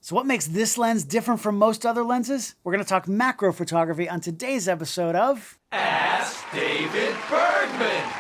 So what makes this lens different from most other lenses? We're going to talk macro photography on today's episode of Ask David Bergman.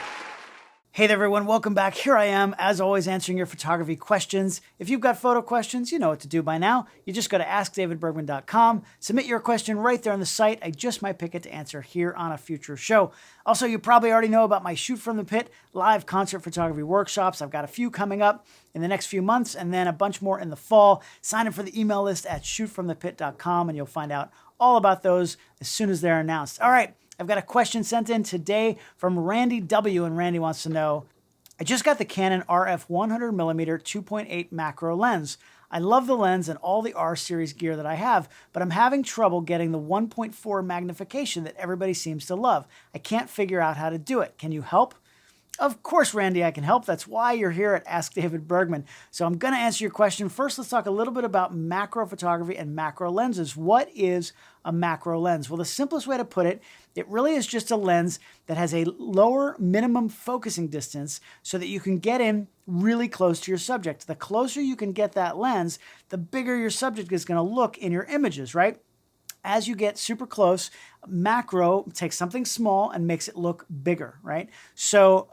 Hey there everyone, welcome back. Here I am, as always, answering your photography questions. If you've got photo questions, you know what to do by now. You just go to askdavidbergman.com, submit your question right there on the site. I just might pick it to answer here on a future show. Also, you probably already know about my Shoot from the Pit live concert photography workshops. I've got a few coming up in the next few months and then a bunch more in the fall. Sign up for the email list at shootfromthepit.com and you'll find out all about those as soon as they're announced. All right. I've got a question sent in today from Randy W. And Randy wants to know, I just got the Canon RF 100mm 2.8 macro lens. I love the lens and all the R series gear that I have, but I'm having trouble getting the 1.4 magnification that everybody seems to love. I can't figure out how to do it. Can you help? Of course, Randy, I can help. That's why you're here at Ask David Bergman. So I'm going to answer your question. First, let's talk a little bit about macro photography and macro lenses. What is a macro lens? Well, the simplest way to put it, it really is just a lens that has a lower minimum focusing distance so that you can get in really close to your subject. The closer you can get that lens, the bigger your subject is going to look in your images, right? As you get super close, macro takes something small and makes it look bigger, right? So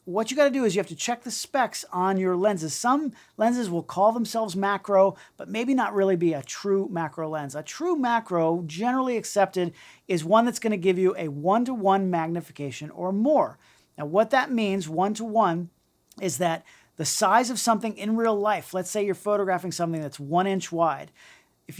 what you got to do is you have to check the specs on your lenses. Some lenses will call themselves macro, but maybe not really be a true macro lens. A true macro, generally accepted, is one that's going to give you a 1-to-1 magnification or more. Now, what that means, 1-to-1, is that the size of something in real life, let's say you're photographing something that's 1 inch wide, if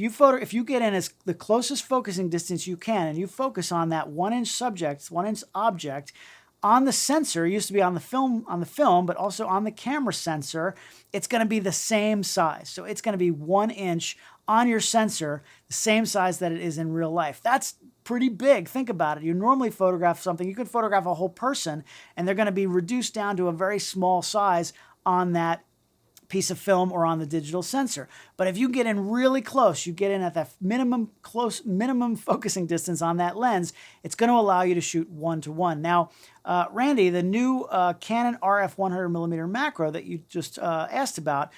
you get in as the closest focusing distance you can and you focus on that 1 inch subject, 1 inch object, on the sensor, it used to be on the film, but also on the camera sensor, it's going to be the same size. So it's going to be 1 inch on your sensor, the same size that it is in real life. That's pretty big. Think about it. You normally photograph something, you could photograph a whole person, and they're going to be reduced down to a very small size on that piece of film or on the digital sensor. But if you get in really close, you get in at that minimum focusing distance on that lens, it's going to allow you to shoot 1-to-1. Now, Randy, the new Canon RF 100mm macro that you just asked about,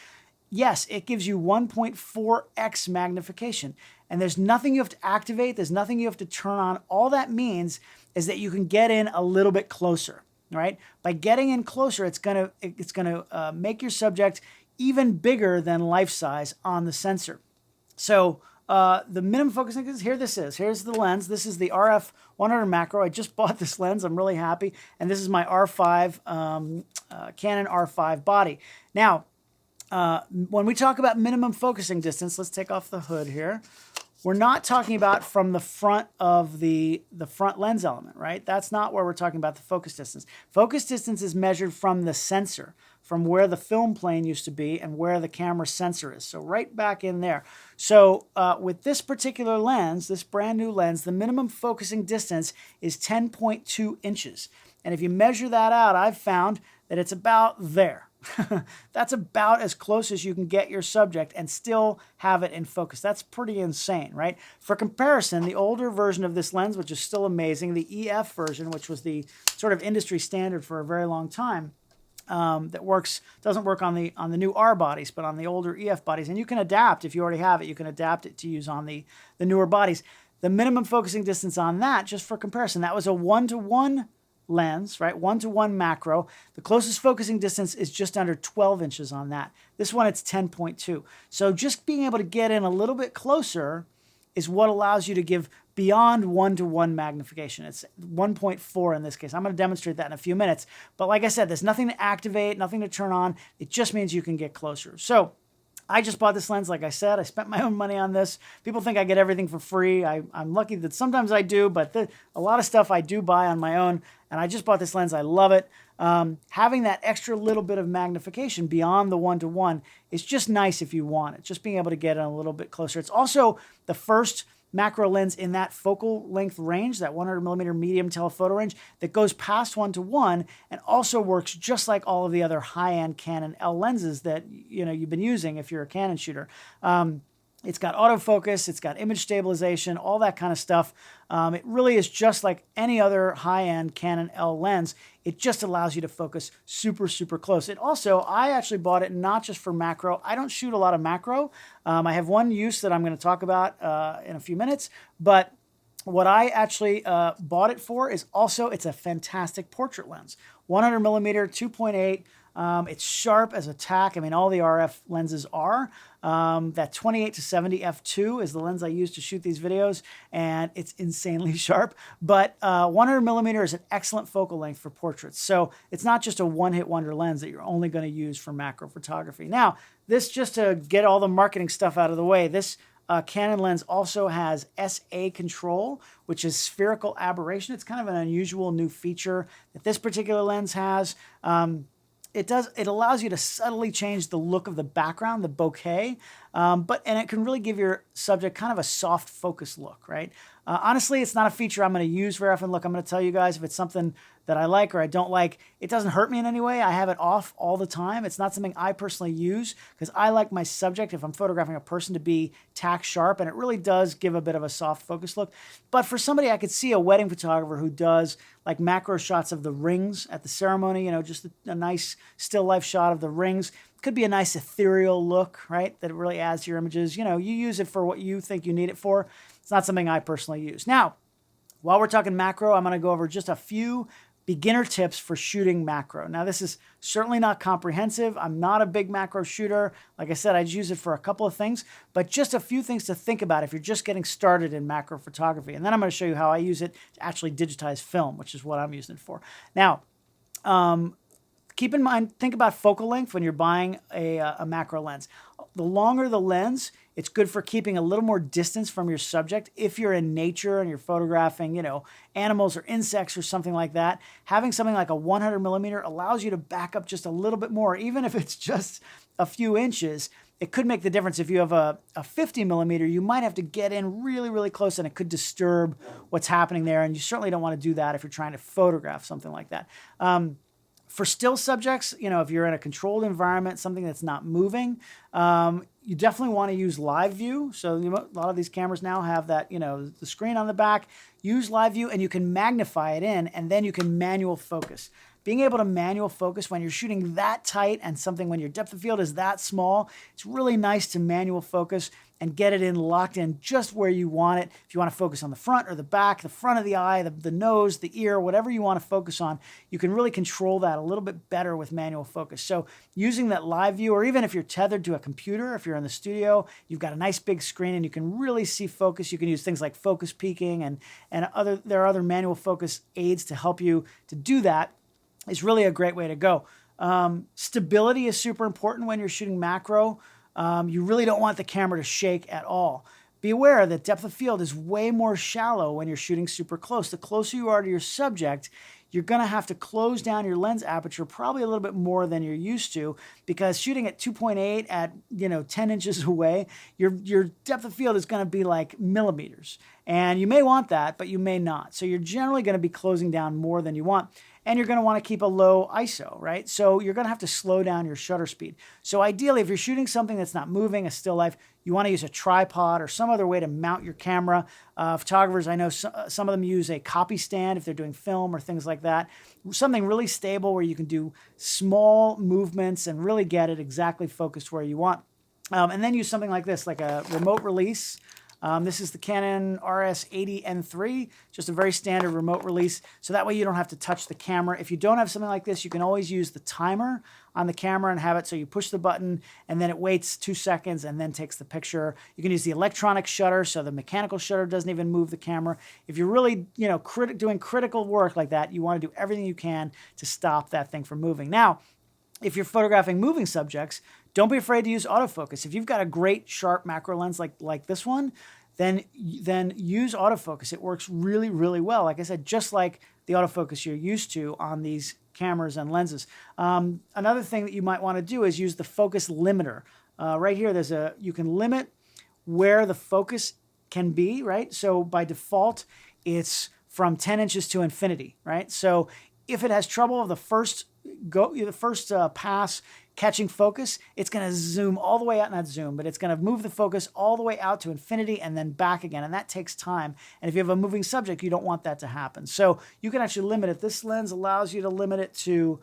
yes, it gives you 1.4x magnification. And there's nothing you have to activate. There's nothing you have to turn on. All that means is that you can get in a little bit closer, right? By getting in closer, it's gonna make your subject even bigger than life size on the sensor. So the minimum focusing is here. Here's the lens. This is the RF 100 macro. I just bought this lens. I'm really happy. And this is my R5 Canon R5 body. Now, when we talk about minimum focusing distance, let's take off the hood here. We're not talking about from the front of the front lens element, right? That's not where we're talking about the focus distance. Focus distance is measured from the sensor, from where the film plane used to be and where the camera sensor is. So right back in there. So with this particular lens, this brand new lens, the minimum focusing distance is 10.2 inches. And if you measure that out, I've found that it's about there. That's about as close as you can get your subject and still have it in focus. That's pretty insane, right? For comparison, the older version of this lens, which is still amazing, the EF version, which was the sort of industry standard for a very long time, doesn't work on the new R bodies, but on the older EF bodies. And you can adapt, if you already have it, you can adapt it to use on the newer bodies. The minimum focusing distance on that, just for comparison, that was a 1-to-1 lens, right? 1-to-1 macro. The closest focusing distance is just under 12 inches on that. This one, it's 10.2. So just being able to get in a little bit closer is what allows you to give beyond 1-to-1 magnification. It's 1.4 in this case. I'm going to demonstrate that in a few minutes. But like I said, there's nothing to activate, nothing to turn on. It just means you can get closer. So I just bought this lens, like I said. I spent my own money on this. People think I get everything for free. I'm lucky that sometimes I do, but a lot of stuff I do buy on my own. And I just bought this lens. I love it. Having that extra little bit of magnification beyond the 1-to-1 is just nice if you want it. Just being able to get in a little bit closer. It's also the first macro lens in that focal length range, that 100mm medium telephoto range, that goes past 1-to-1 and also works just like all of the other high-end Canon L lenses that you've been using if you're a Canon shooter. It's got autofocus, it's got image stabilization, all that kind of stuff. It really is just like any other high-end Canon L lens. It just allows you to focus super, super close. It also, I actually bought it not just for macro. I don't shoot a lot of macro. I have one use that I'm going to talk about in a few minutes, but what I actually bought it for is also, it's a fantastic portrait lens. 100 millimeter, 2.8. It's sharp as a tack. I mean, all the RF lenses are. That 28 to 70 f2 is the lens I use to shoot these videos, and it's insanely sharp. But 100 millimeter is an excellent focal length for portraits. So it's not just a one-hit wonder lens that you're only going to use for macro photography. Now, this, just to get all the marketing stuff out of the way, this Canon lens also has SA control, which is spherical aberration. It's kind of an unusual new feature that this particular lens has. It allows you to subtly change the look of the background, the bokeh, and it can really give your subject kind of a soft focus look, right? Honestly, it's not a feature I'm going to use very often. Look, I'm going to tell you guys if it's something that I like or I don't like. It doesn't hurt me in any way. I have it off all the time. It's not something I personally use because I like my subject, if I'm photographing a person, to be tack sharp, and it really does give a bit of a soft focus look. But for somebody, I could see a wedding photographer who does like macro shots of the rings at the ceremony, just a nice still life shot of the rings. Could be a nice ethereal look, right? That it really adds to your images. You use it for what you think you need it for. It's not something I personally use. Now, while we're talking macro, I'm going to go over just a few beginner tips for shooting macro. Now, this is certainly not comprehensive. I'm not a big macro shooter. Like I said, I'd use it for a couple of things, but just a few things to think about if you're just getting started in macro photography. And then I'm going to show you how I use it to actually digitize film, which is what I'm using it for. Now, keep in mind, think about focal length when you're buying a macro lens. The longer the lens, it's good for keeping a little more distance from your subject. If you're in nature and you're photographing, animals or insects or something like that, having something like a 100 millimeter allows you to back up just a little bit more, even if it's just a few inches. It could make the difference. If you have a 50 millimeter, you might have to get in really, really close, and it could disturb what's happening there. And you certainly don't want to do that if you're trying to photograph something like that. For still subjects, if you're in a controlled environment, something that's not moving, you definitely want to use live view. So a lot of these cameras now have that, the screen on the back. Use live view, and you can magnify it in, and then you can manual focus. Being able to manual focus when you're shooting that tight and something when your depth of field is that small, it's really nice to manual focus and get it in, locked in just where you want it. If you want to focus on the front or the back, the front of the eye, the nose, the ear, whatever you want to focus on, you can really control that a little bit better with manual focus. So using that live view, or even if you're tethered to a computer, if you're in the studio, you've got a nice big screen and you can really see focus. You can use things like focus peaking and there are other manual focus aids to help you to do that. Is really a great way to go. Stability is super important when you're shooting macro. You really don't want the camera to shake at all. Be aware that depth of field is way more shallow when you're shooting super close. The closer you are to your subject, you're going to have to close down your lens aperture probably a little bit more than you're used to, because shooting at 2.8 at 10 inches away, your depth of field is going to be like millimeters. And you may want that, but you may not. So you're generally going to be closing down more than you want. And you're going to want to keep a low ISO, right? So you're going to have to slow down your shutter speed. So ideally, if you're shooting something that's not moving, a still life, you want to use a tripod or some other way to mount your camera. Photographers, I know some of them use a copy stand if they're doing film or things like that. Something really stable where you can do small movements and really get it exactly focused where you want. And then use something like this, like a remote release. This is the Canon RS80N3, just a very standard remote release. So that way you don't have to touch the camera. If you don't have something like this, you can always use the timer on the camera and have it so you push the button and then it waits 2 seconds and then takes the picture. You can use the electronic shutter, so the mechanical shutter doesn't even move the camera. If you're really, doing critical work like that, you want to do everything you can to stop that thing from moving. Now, if you're photographing moving subjects, don't be afraid to use autofocus. If you've got a great sharp macro lens like this one, then use autofocus. It works really, really well. Like I said, just like the autofocus you're used to on these cameras and lenses. Another thing that you might want to do is use the focus limiter. Right here, you can limit where the focus can be, right? So by default, it's from 10 inches to infinity, right? So if it has trouble the first pass, catching focus, it's going to zoom all the way out, not zoom, but it's going to move the focus all the way out to infinity and then back again. And that takes time. And if you have a moving subject, you don't want that to happen. So you can actually limit it. This lens allows you to limit it to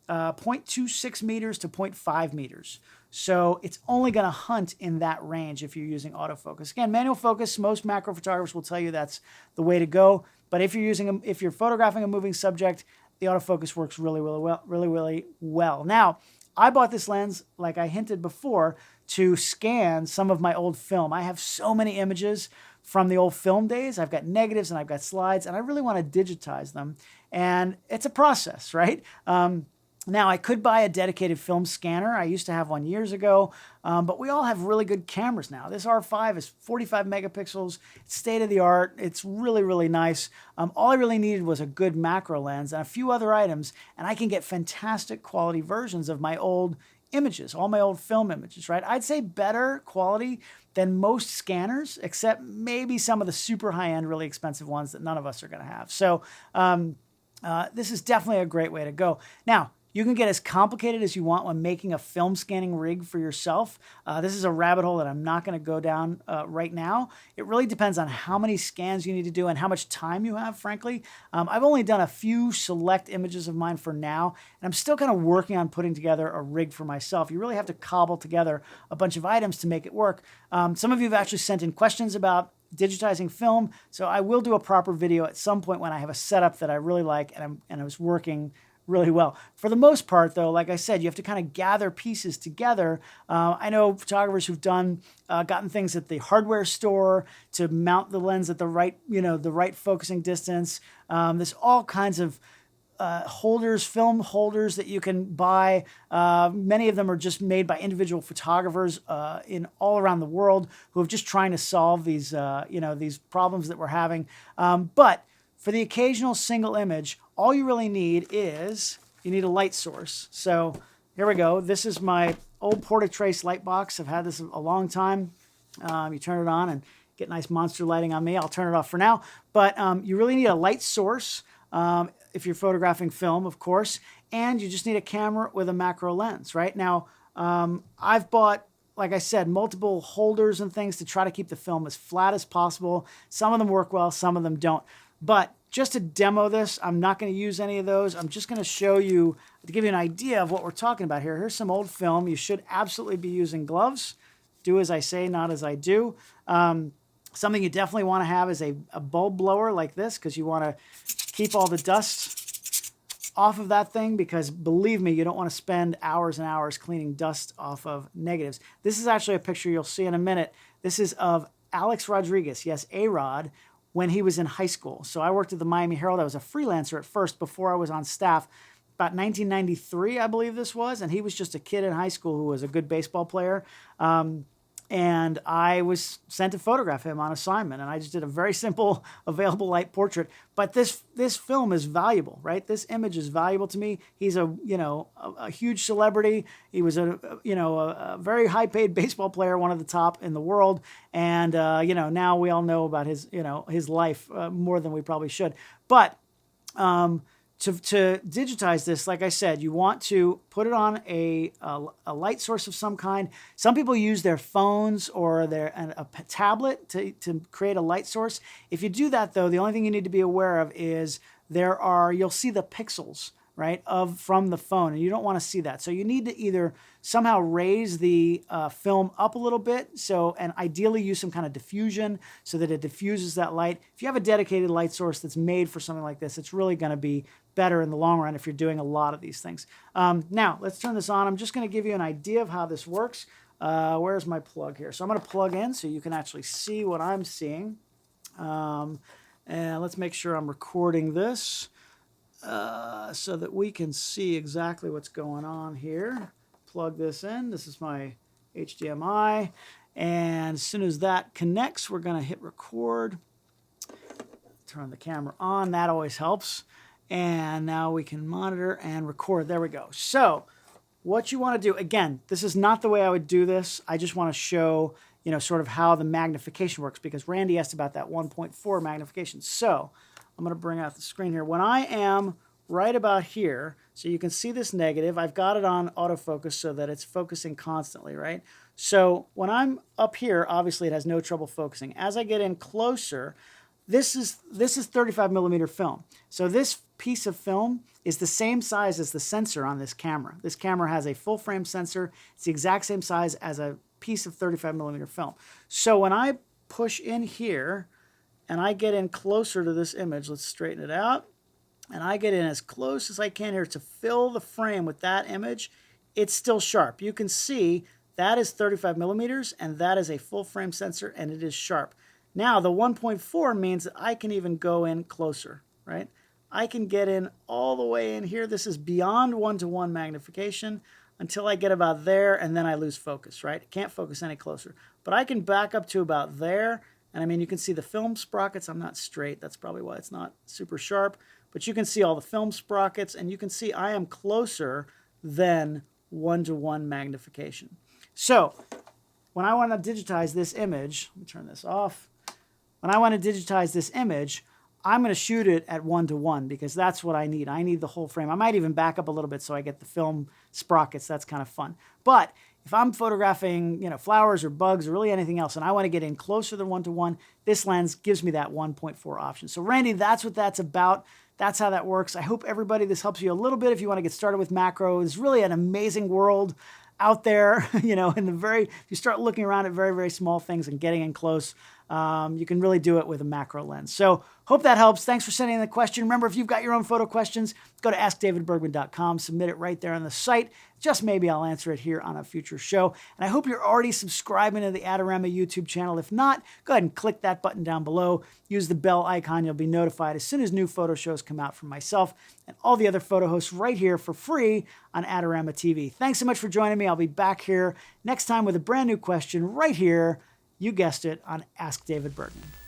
0.26 meters to 0.5 meters. So it's only going to hunt in that range if you're using autofocus. Again, manual focus, most macro photographers will tell you that's the way to go. But if you're photographing a moving subject, the autofocus works really well. Now, I bought this lens, like I hinted before, to scan some of my old film. I have so many images from the old film days. I've got negatives and I've got slides, and I really want to digitize them. And it's a process, right? Now, I could buy a dedicated film scanner. I used to have one years ago, but we all have really good cameras now. This R5 is 45 megapixels. It's state-of-the-art. It's really nice. All I really needed was a good macro lens and a few other items, and I can get fantastic quality versions of my old images, all my old film images, right? I'd say better quality than most scanners, except maybe some of the super high-end, really expensive ones that none of us are going to have. So this is definitely a great way to go. Now, you can get as complicated as you want when making a film scanning rig for yourself. This is a rabbit hole that I'm not going to go down right now. It really depends on how many scans you need to do and how much time you have, frankly. I've only done a few select images of mine for now, and I'm still kind of working on putting together a rig for myself. You really have to cobble together a bunch of items to make it work. Some of you have actually sent in questions about digitizing film, so I will do a proper video at some point when I have a setup that I really like and I was working really well. For the most part, though, like I said, you have to kind of gather pieces together. I know photographers who've gotten things at the hardware store to mount the lens at the right focusing distance. There's all kinds of holders, film holders that you can buy. Many of them are just made by individual photographers in all around the world who are just trying to solve these problems that we're having. But for the occasional single image, all you really need is you need a light source. So here we go. This is my old Porta Trace light box. I've had this a long time. You turn it on and get nice monster lighting on me. I'll turn it off for now. But you really need a light source if you're photographing film, of course. And you just need a camera with a macro lens, right? Now, I've bought, like I said, multiple holders and things to try to keep the film as flat as possible. Some of them work well, some of them don't. But just to demo this, I'm not going to use any of those. I'm just going to show you, to give you an idea of what we're talking about here. Here's some old film. You should absolutely be using gloves. Do as I say, not as I do. Something you definitely want to have is a bulb blower like this, because you want to keep all the dust off of that thing, because believe me, you don't want to spend hours and hours cleaning dust off of negatives. This is actually a picture you'll see in a minute. This is of Alex Rodriguez, yes, A-Rod, when he was in high school. So I worked at the Miami Herald. I was a freelancer at first before I was on staff. About 1993, I believe this was, and he was just a kid in high school who was a good baseball player. And I was sent to photograph him on assignment, and I just did a very simple available light portrait. But this film is valuable, right? This image is valuable to me. He's a huge celebrity. He was a very high-paid baseball player, one of the top in the world. And now we all know about his life more than we probably should. But to digitize this, like I said, you want to put it on a light source of some kind. Some people use their phones or a tablet to create a light source. If you do that, though, the only thing you need to be aware of is you'll see the pixels, right, from the phone, and you don't want to see that. So you need to either somehow raise the film up a little bit, and ideally use some kind of diffusion so that it diffuses that light. If you have a dedicated light source that's made for something like this, it's really going to be better in the long run if you're doing a lot of these things. Now, let's turn this on. I'm just going to give you an idea of how this works. Where's my plug here? So I'm going to plug in so you can actually see what I'm seeing. And let's make sure I'm recording this so that we can see exactly what's going on here. Plug this in. This is my HDMI. And as soon as that connects, we're going to hit record. Turn the camera on. That always helps. And now we can monitor and record. There we go. So what you want to do, again, this is not the way I would do this. I just want to show, sort of how the magnification works, because Randy asked about that 1.4 magnification. So I'm going to bring out the screen here. When I am right about here. So you can see this negative. I've got it on autofocus so that it's focusing constantly, right? So when I'm up here, obviously it has no trouble focusing. As I get in closer, this is 35 millimeter film. So this piece of film is the same size as the sensor on this camera. This camera has a full frame sensor. It's the exact same size as a piece of 35 millimeter film. So when I push in here and I get in closer to this image, let's straighten it out, and I get in as close as I can here to fill the frame with that image, it's still sharp. You can see that is 35 millimeters and that is a full frame sensor and it is sharp. Now the 1.4 means that I can even go in closer, right? I can get in all the way in here. This is beyond 1:1 magnification until I get about there, and then I lose focus, right? Can't focus any closer. But I can back up to about there, and I mean, you can see the film sprockets. I'm not straight. That's probably why it's not super sharp. But you can see all the film sprockets, and you can see I am closer than 1:1 magnification. So when I want to digitize this image, let me turn this off. When I want to digitize this image, I'm going to shoot it at 1:1 because that's what I need. I need the whole frame. I might even back up a little bit so I get the film sprockets. That's kind of fun. But if I'm photographing, flowers or bugs or really anything else, and I want to get in closer than 1:1, this lens gives me that 1.4 option. So Randy, that's what that's about. That's how that works. I hope everybody, this helps you a little bit if you want to get started with macro. It's really an amazing world out there, if you start looking around at very, very small things and getting in close, you can really do it with a macro lens. So hope that helps. Thanks for sending in the question. Remember, if you've got your own photo questions, go to askdavidbergman.com, submit it right there on the site. Just maybe I'll answer it here on a future show. And I hope you're already subscribing to the Adorama YouTube channel. If not, go ahead and click that button down below. Use the bell icon. You'll be notified as soon as new photo shows come out from myself and all the other photo hosts right here for free on Adorama TV. Thanks so much for joining me. I'll be back here next time with a brand new question right here. You guessed it, on Ask David Bergman.